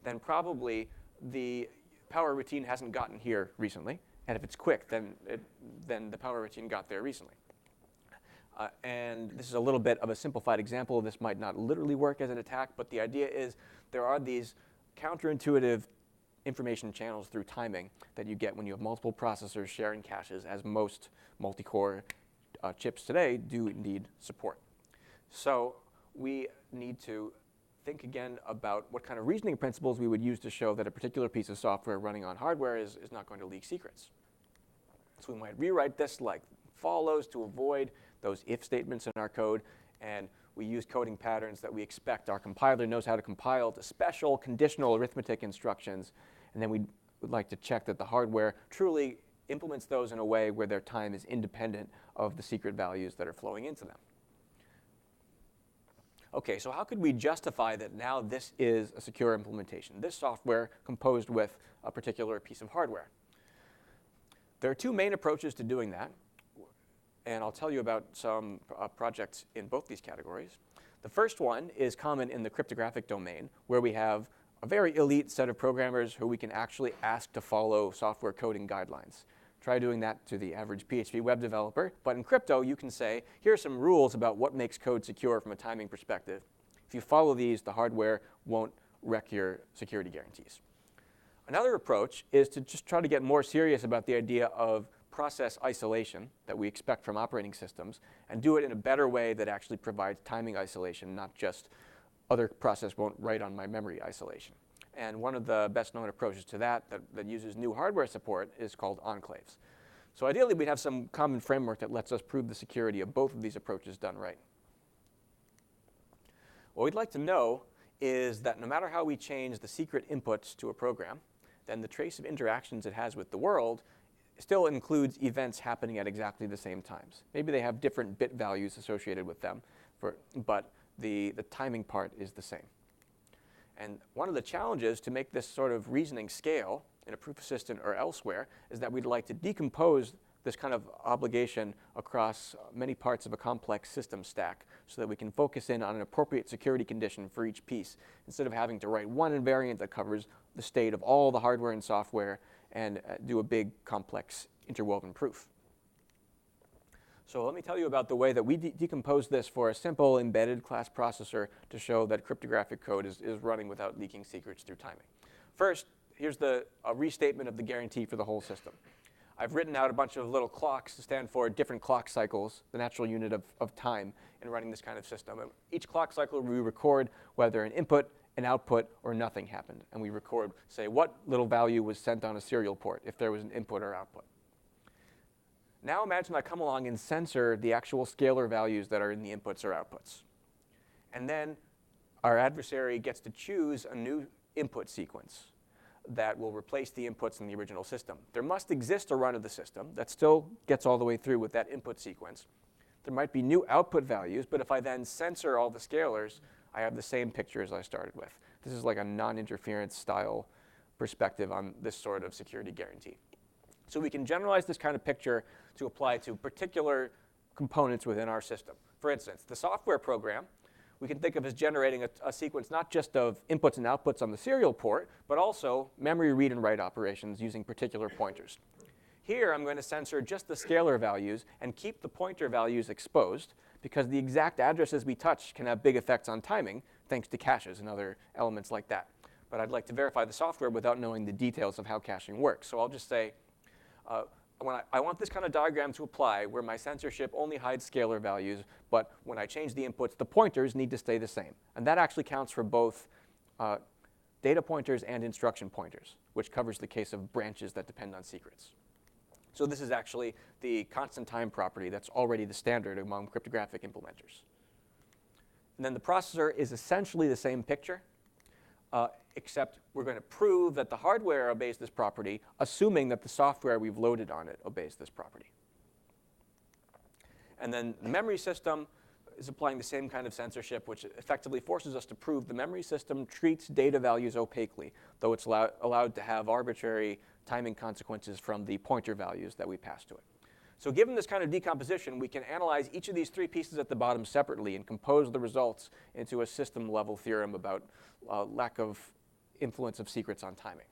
[SPEAKER 1] then probably the power routine hasn't gotten here recently. And if it's quick, then the power routine got there recently. And this is a little bit of a simplified example. This might not literally work as an attack, but the idea is there are these counterintuitive information channels through timing that you get when you have multiple processors sharing caches, as most multi-core chips today do indeed support. So we need to think again about what kind of reasoning principles we would use to show that a particular piece of software running on hardware is not going to leak secrets. So we might rewrite this like follows to avoid those if statements in our code, and we use coding patterns that we expect our compiler knows how to compile to special conditional arithmetic instructions, and then we would like to check that the hardware truly implements those in a way where their time is independent of the secret values that are flowing into them. Okay, so how could we justify that now this is a secure implementation, this software composed with a particular piece of hardware? There are two main approaches to doing that, and I'll tell you about some projects in both these categories. The first one is common in the cryptographic domain, where we have a very elite set of programmers who we can actually ask to follow software coding guidelines. Try doing that to the average PHP web developer. But in crypto, you can say, here are some rules about what makes code secure from a timing perspective. If you follow these, the hardware won't wreck your security guarantees. Another approach is to just try to get more serious about the idea of process isolation that we expect from operating systems and do it in a better way that actually provides timing isolation, not just other process won't write on my memory isolation. And one of the best known approaches to that uses new hardware support is called Enclaves. So ideally, we'd have some common framework that lets us prove the security of both of these approaches done right. What we'd like to know is that no matter how we change the secret inputs to a program, then the trace of interactions it has with the world still includes events happening at exactly the same times. Maybe they have different bit values associated with them, but the timing part is the same. And one of the challenges to make this sort of reasoning scale in a proof assistant or elsewhere is that we'd like to decompose this kind of obligation across many parts of a complex system stack so that we can focus in on an appropriate security condition for each piece instead of having to write one invariant that covers the state of all the hardware and software and do a big complex interwoven proof. So let me tell you about the way that we decompose this for a simple embedded class processor to show that cryptographic code is running without leaking secrets through timing. First, here's a restatement of the guarantee for the whole system. I've written out a bunch of little clocks to stand for different clock cycles, the natural unit of time in running this kind of system. And each clock cycle, we record whether an input, an output, or nothing happened. And we record, say, what little value was sent on a serial port if there was an input or output. Now imagine I come along and censor the actual scalar values that are in the inputs or outputs. And then our adversary gets to choose a new input sequence that will replace the inputs in the original system. There must exist a run of the system that still gets all the way through with that input sequence. There might be new output values, but if I then censor all the scalars, I have the same picture as I started with. This is like a non-interference style perspective on this sort of security guarantee. So we can generalize this kind of picture to apply to particular components within our system. For instance, the software program, we can think of as generating a sequence not just of inputs and outputs on the serial port, but also memory read and write operations using particular pointers. Here, I'm going to censor just the scalar values and keep the pointer values exposed, because the exact addresses we touch can have big effects on timing, thanks to caches and other elements like that. But I'd like to verify the software without knowing the details of how caching works. So I'll just say, I want this kind of diagram to apply where my censorship only hides scalar values, but when I change the inputs, the pointers need to stay the same. And that actually counts for both data pointers and instruction pointers, which covers the case of branches that depend on secrets. So this is actually the constant time property that's already the standard among cryptographic implementers. And then the processor is essentially the same picture, except we're going to prove that the hardware obeys this property, assuming that the software we've loaded on it obeys this property. And then the memory system is applying the same kind of censorship, which effectively forces us to prove the memory system treats data values opaquely, though it's allowed to have arbitrary timing consequences from the pointer values that we pass to it. So given this kind of decomposition, we can analyze each of these three pieces at the bottom separately and compose the results into a system-level theorem about lack of influence of secrets on timing.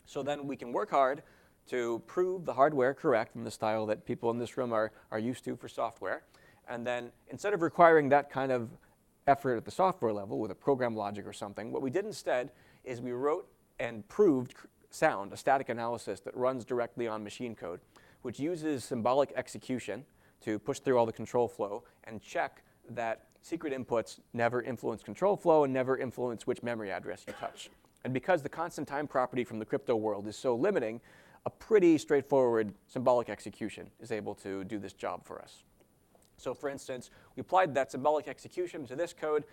[SPEAKER 1] So then we can work hard to prove the hardware correct in the style that people in this room are used to for software. And then instead of requiring that kind of effort at the software level with a program logic or something, what we did instead is we wrote and proved sound, a static analysis that runs directly on machine code, which uses symbolic execution to push through all the control flow and check that secret inputs never influence control flow and never influence which memory address you touch. And because the constant time property from the crypto world is so limiting, a pretty straightforward symbolic execution is able to do this job for us. So for instance, we applied that symbolic execution to this code,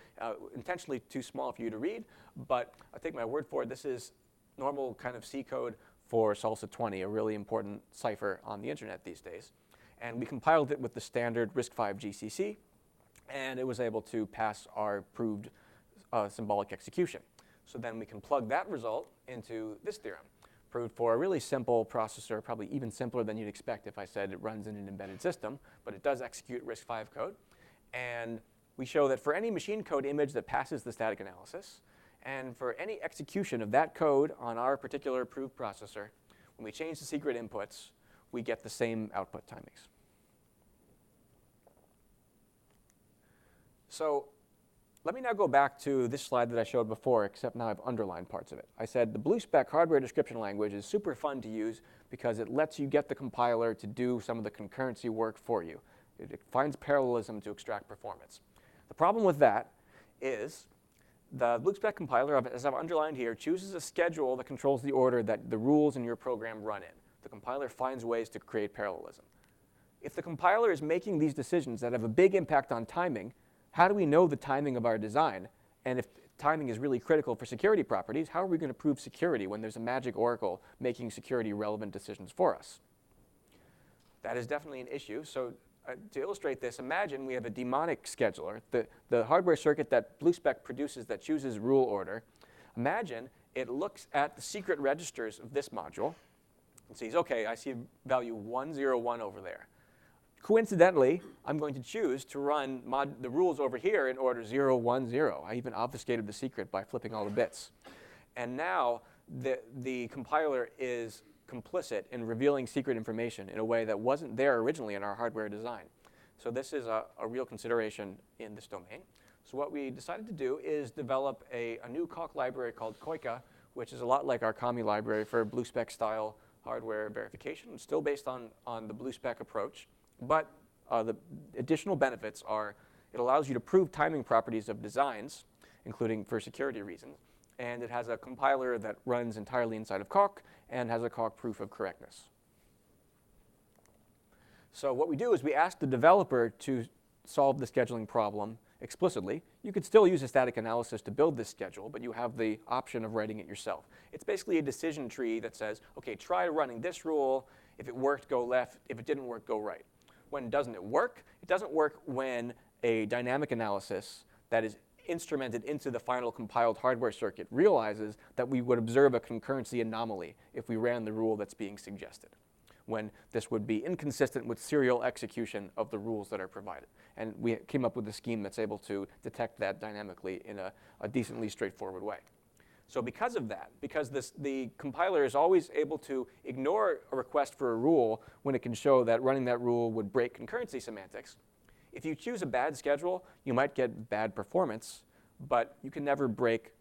[SPEAKER 1] intentionally too small for you to read, but I'll take my word for it. This is normal kind of C code for Salsa 20, a really important cipher on the internet these days. And we compiled it with the standard RISC-V GCC, and it was able to pass our proved symbolic execution. So then we can plug that result into this theorem, proved for a really simple processor, probably even simpler than you'd expect if I said it runs in an embedded system, but it does execute RISC-V code. And we show that for any machine code image that passes the static analysis, and for any execution of that code on our particular approved processor, when we change the secret inputs, we get the same output timings. So let me now go back to this slide that I showed before, except now I've underlined parts of it. I said the Bluespec hardware description language is super fun to use because it lets you get the compiler to do some of the concurrency work for you. It finds parallelism to extract performance. The problem with that is the Bluespec compiler, as I've underlined here, chooses a schedule that controls the order that the rules in your program run in. The compiler finds ways to create parallelism. If the compiler is making these decisions that have a big impact on timing, how do we know the timing of our design? And if timing is really critical for security properties, how are we going to prove security when there's a magic oracle making security relevant decisions for us? That is definitely an issue. So to illustrate this, imagine we have a daemonic scheduler, the hardware circuit that Bluespec produces that chooses rule order. Imagine it looks at the secret registers of this module and sees, OK, I see value 101 over there. Coincidentally, I'm going to choose to run the rules over here in order 010. I even obfuscated the secret by flipping all the bits. And now the compiler is complicit in revealing secret information in a way that wasn't there originally in our hardware design. So this is a real consideration in this domain. So what we decided to do is develop a new calc library called Koika, which is a lot like our Kami library for Bluespec-style hardware verification. It's still based on the Bluespec approach. But the additional benefits are it allows you to prove timing properties of designs, including for security reasons. And it has a compiler that runs entirely inside of calc and has a calc proof of correctness. So what we do is we ask the developer to solve the scheduling problem explicitly. You could still use a static analysis to build this schedule, but you have the option of writing it yourself. It's basically a decision tree that says, OK, try running this rule. If it worked, go left. If it didn't work, go right. When doesn't it work? It doesn't work when a dynamic analysis that is instrumented into the final compiled hardware circuit realizes that we would observe a concurrency anomaly if we ran the rule that's being suggested, when this would be inconsistent with serial execution of the rules that are provided. And we came up with a scheme that's able to detect that dynamically in a decently straightforward way. So because of that, because the compiler is always able to ignore a request for a rule when it can show that running that rule would break concurrency semantics, if you choose a bad schedule, you might get bad performance, but you can never break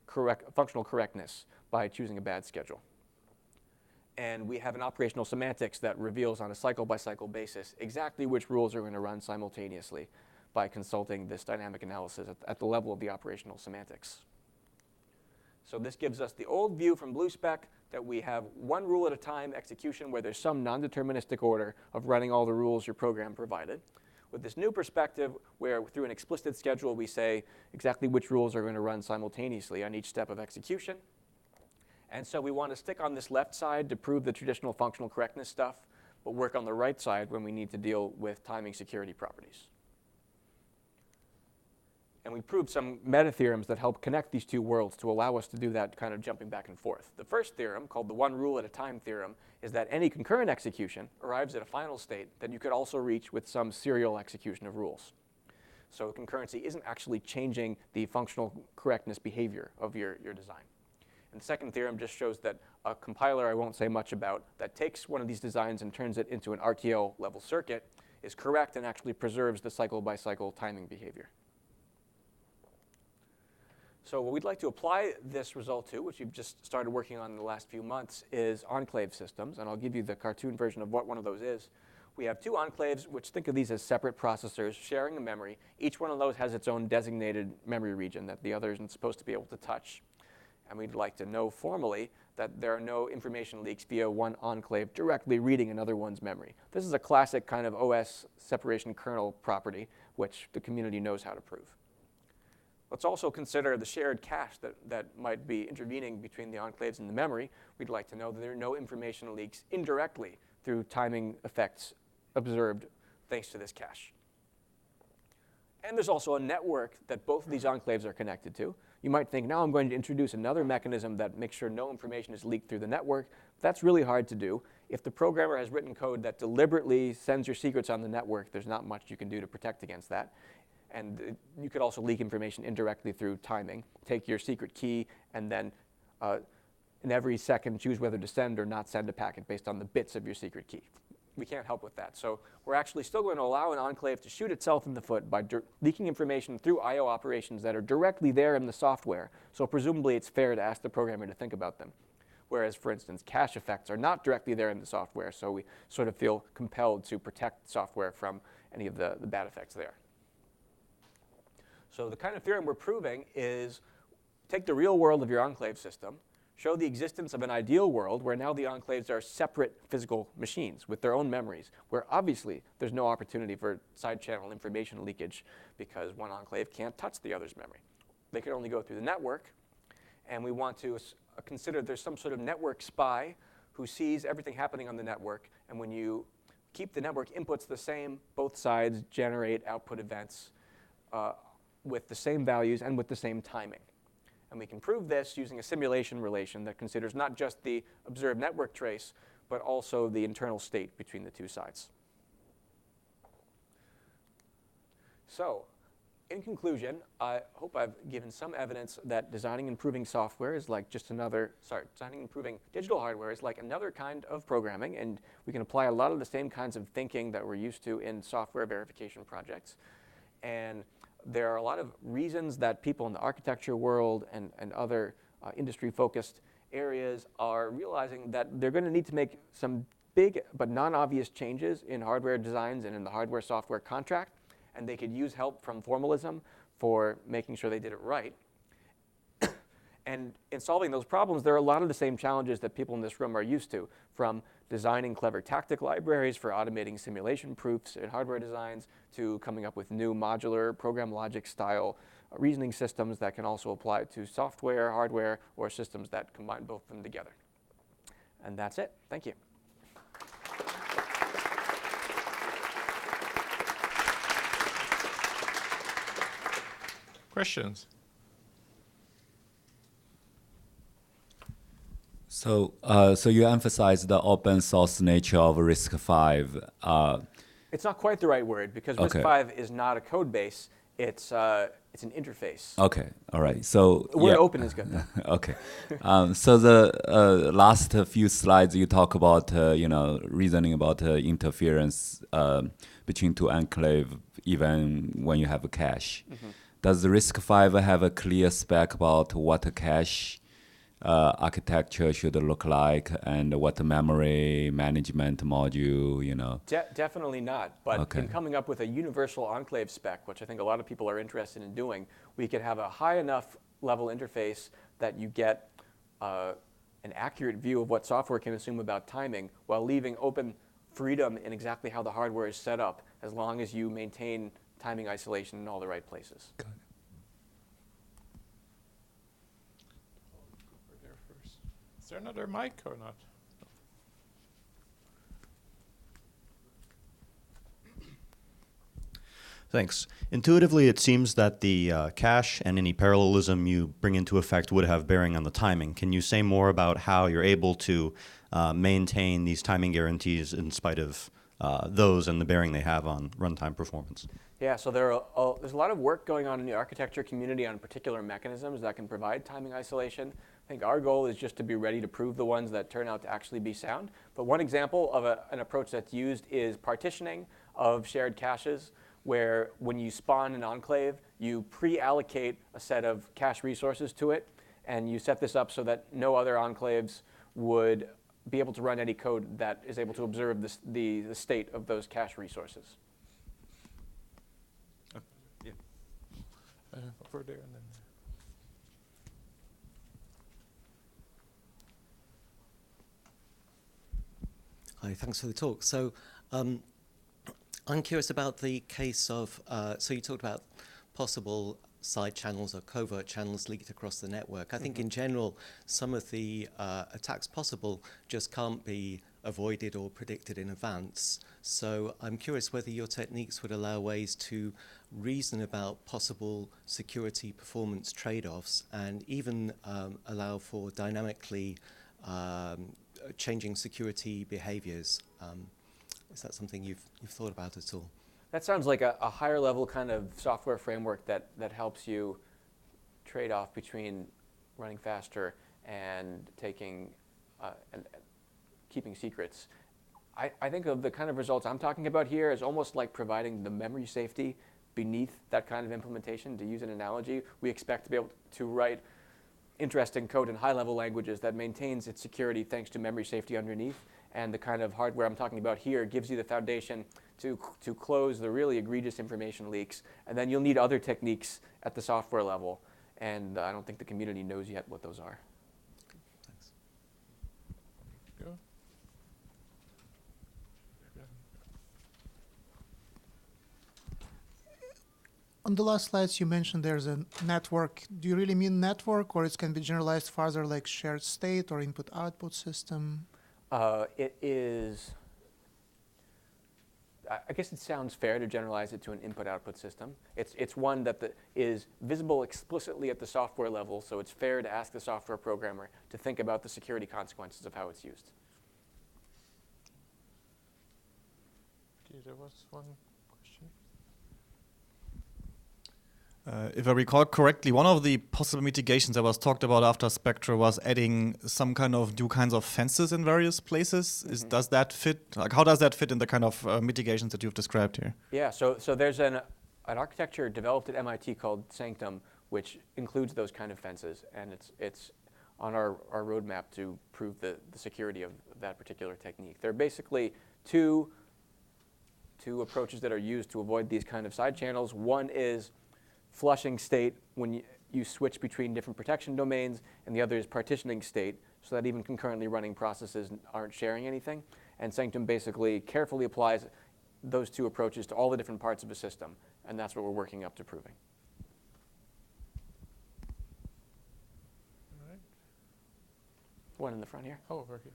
[SPEAKER 1] functional correctness by choosing a bad schedule. And we have an operational semantics that reveals on a cycle-by-cycle basis exactly which rules are going to run simultaneously by consulting this dynamic analysis at the level of the operational semantics. So this gives us the old view from Bluespec that we have one rule at a time execution where there's some non-deterministic order of running all the rules your program provided. With this new perspective where through an explicit schedule we say exactly which rules are going to run simultaneously on each step of execution. And so we want to stick on this left side to prove the traditional functional correctness stuff, but work on the right side when we need to deal with timing security properties. And we proved some meta-theorems that help connect these two worlds to allow us to do that kind of jumping back and forth. The first theorem, called the one rule at a time theorem, is that any concurrent execution arrives at a final state that you could also reach with some serial execution of rules. So concurrency isn't actually changing the functional correctness behavior of your design. And the second theorem just shows that a compiler I won't say much about that takes one of these designs and turns it into an RTL level circuit is correct and actually preserves the cycle-by-cycle timing behavior. So what we'd like to apply this result to, which we've just started working on in the last few months, is enclave systems. And I'll give you the cartoon version of what one of those is. We have two enclaves, which think of these as separate processors sharing a memory. Each one of those has its own designated memory region that the other isn't supposed to be able to touch. And we'd like to know formally that there are no information leaks via one enclave directly reading another one's memory. This is a classic kind of OS separation kernel property, which the community knows how to prove. Let's also consider the shared cache that might be intervening between the enclaves and the memory. We'd like to know that there are no information leaks indirectly through timing effects observed thanks to this cache. And there's also a network that both of these enclaves are connected to. You might think, now I'm going to introduce another mechanism that makes sure no information is leaked through the network. That's really hard to do. If the programmer has written code that deliberately sends your secrets on the network, there's not much you can do to protect against that. And you could also leak information indirectly through timing. Take your secret key and then in every second choose whether to send or not send a packet based on the bits of your secret key. We can't help with that. So we're actually still going to allow an enclave to shoot itself in the foot by leaking information through I/O operations that are directly there in the software. So presumably it's fair to ask the programmer to think about them. Whereas, for instance, cache effects are not directly there in the software, so we sort of feel compelled to protect software from any of the bad effects there. So the kind of theorem we're proving is take the real world of your enclave system, show the existence of an ideal world where now the enclaves are separate physical machines with their own memories, where obviously there's no opportunity for side channel information leakage because one enclave can't touch the other's memory. They can only go through the network, and we want to consider there's some sort of network spy who sees everything happening on the network, and when you keep the network inputs the same, both sides generate output events with the same values and with the same timing. And we can prove this using a simulation relation that considers not just the observed network trace, but also the internal state between the two sides. So, in conclusion, I hope I've given some evidence that designing and improving software is like just designing and improving digital hardware is like another kind of programming, and we can apply a lot of the same kinds of thinking that we're used to in software verification projects. And there are a lot of reasons that people in the architecture world and other industry-focused areas are realizing that they're going to need to make some big but non-obvious changes in hardware designs and in the hardware-software contract, and they could use help from formalism for making sure they did it right. And in solving those problems, there are a lot of the same challenges that people in this room are used to, from designing clever tactic libraries for automating simulation proofs in hardware designs to coming up with new modular program logic style reasoning systems that can also apply to software, hardware, or systems that combine both of them together. And that's it. Thank you.
[SPEAKER 2] Questions?
[SPEAKER 3] So, so you emphasize the open source nature of RISC-V.
[SPEAKER 1] It's not quite the right word because
[SPEAKER 3] Okay.
[SPEAKER 1] RISC-V is not a code base. It's an interface.
[SPEAKER 3] Okay, all right. So
[SPEAKER 1] The word
[SPEAKER 3] yeah.
[SPEAKER 1] open is good though.
[SPEAKER 3] Okay. So the last few slides you talk about, reasoning about interference between two enclave, even when you have a cache.
[SPEAKER 1] Mm-hmm.
[SPEAKER 3] Does the RISC-V have a clear spec about what a cache architecture should look like and what the memory management module,
[SPEAKER 1] Definitely not. But
[SPEAKER 3] Okay.
[SPEAKER 1] in coming up with a universal enclave spec, which I think a lot of people are interested in doing, we could have a high enough level interface that you get an accurate view of what software can assume about timing while leaving open freedom in exactly how the hardware is set up, as long as you maintain timing isolation in all the right places.
[SPEAKER 3] Got it.
[SPEAKER 2] Over there first. Is there another mic or not?
[SPEAKER 4] Thanks. Intuitively, it seems that the cache and any parallelism you bring into effect would have bearing on the timing. Can you say more about how you're able to maintain these timing guarantees in spite of those and the bearing they have on runtime performance?
[SPEAKER 1] Yeah, so there's a lot of work going on in the architecture community on particular mechanisms that can provide timing isolation. I think our goal is just to be ready to prove the ones that turn out to actually be sound. But one example of an approach that's used is partitioning of shared caches, where when you spawn an enclave, you pre-allocate a set of cache resources to it, and you set this up so that no other enclaves would be able to run any code that is able to observe the state of those cache resources.
[SPEAKER 2] Yeah. Over there and then.
[SPEAKER 5] Hi, thanks for the talk. So I'm curious about the case of, so you talked about possible side channels or covert channels leaked across the network. I think in general, some of the attacks possible just can't be avoided or predicted in advance. So I'm curious whether your techniques would allow ways to reason about possible security performance trade-offs and even allow for dynamically changing security behaviors. Is that something you've thought about at all?
[SPEAKER 1] That sounds like a higher level kind of software framework that helps you trade off between running faster and taking and keeping secrets. I think of the kind of results I'm talking about here as almost like providing the memory safety beneath that kind of implementation. To use an analogy, we expect to be able to write interesting code in high-level languages that maintains its security thanks to memory safety underneath. And the kind of hardware I'm talking about here gives you the foundation to close the really egregious information leaks. And then you'll need other techniques at the software level. And I don't think the community knows yet what those are.
[SPEAKER 5] Thanks.
[SPEAKER 2] Go.
[SPEAKER 6] On the last slides, you mentioned there's a network. Do you really mean network, or it can be generalized further like shared state or input-output system?
[SPEAKER 1] It is, I guess it sounds fair to generalize it to an input-output system. It's one that is visible explicitly at the software level, so it's fair to ask the software programmer to think about the security consequences of how it's used.
[SPEAKER 2] Okay, there was one question.
[SPEAKER 7] If I recall correctly, one of the possible mitigations that was talked about after Spectre was adding some kind of new kinds of fences in various places. Does that fit? Like, how does that fit in the kind of mitigations that you've described here?
[SPEAKER 1] Yeah, so there's an architecture developed at MIT called Sanctum, which includes those kind of fences, and it's on our roadmap to prove the security of that particular technique. There are basically two approaches that are used to avoid these kind of side channels. One is flushing state when you switch between different protection domains, and the other is partitioning state, so that even concurrently running processes aren't sharing anything. And Sanctum basically carefully applies those two approaches to all the different parts of a system, and that's what we're working up to proving.
[SPEAKER 2] All right.
[SPEAKER 1] One in the front here.
[SPEAKER 2] Oh, over here.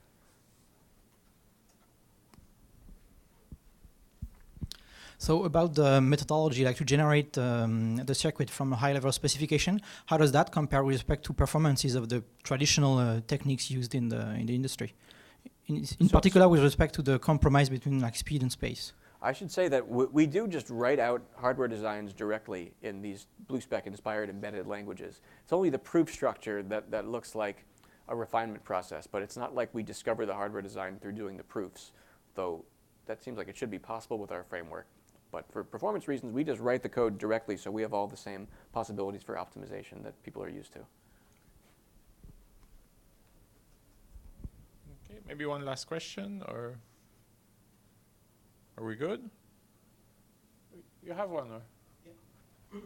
[SPEAKER 8] So about the methodology, like to generate the circuit from a high-level specification, how does that compare with respect to performances of the traditional techniques used in the industry? In particular, with respect to the compromise between like speed and space.
[SPEAKER 1] I should say that we do just write out hardware designs directly in these BlueSpec-inspired embedded languages. It's only the proof structure that looks like a refinement process, but it's not like we discover the hardware design through doing the proofs, though that seems like it should be possible with our framework. But for performance reasons, we just write the code directly, so we have all the same possibilities for optimization that people are used to.
[SPEAKER 2] Okay, maybe one last question, or are we good? You have one, or?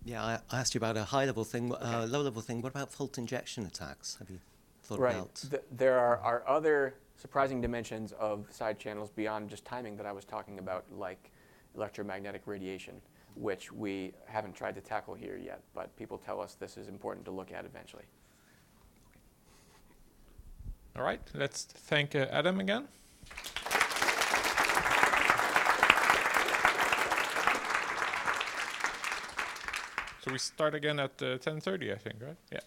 [SPEAKER 5] Yeah, I asked you about a high-level thing. Low-level thing, what about fault injection attacks? Have you thought about?
[SPEAKER 1] There are other surprising dimensions of side channels beyond just timing that I was talking about, like electromagnetic radiation, which we haven't tried to tackle here yet, but people tell us this is important to look at eventually.
[SPEAKER 2] All right, let's thank Adam again. So we start again at 10:30, I think, right? Yeah.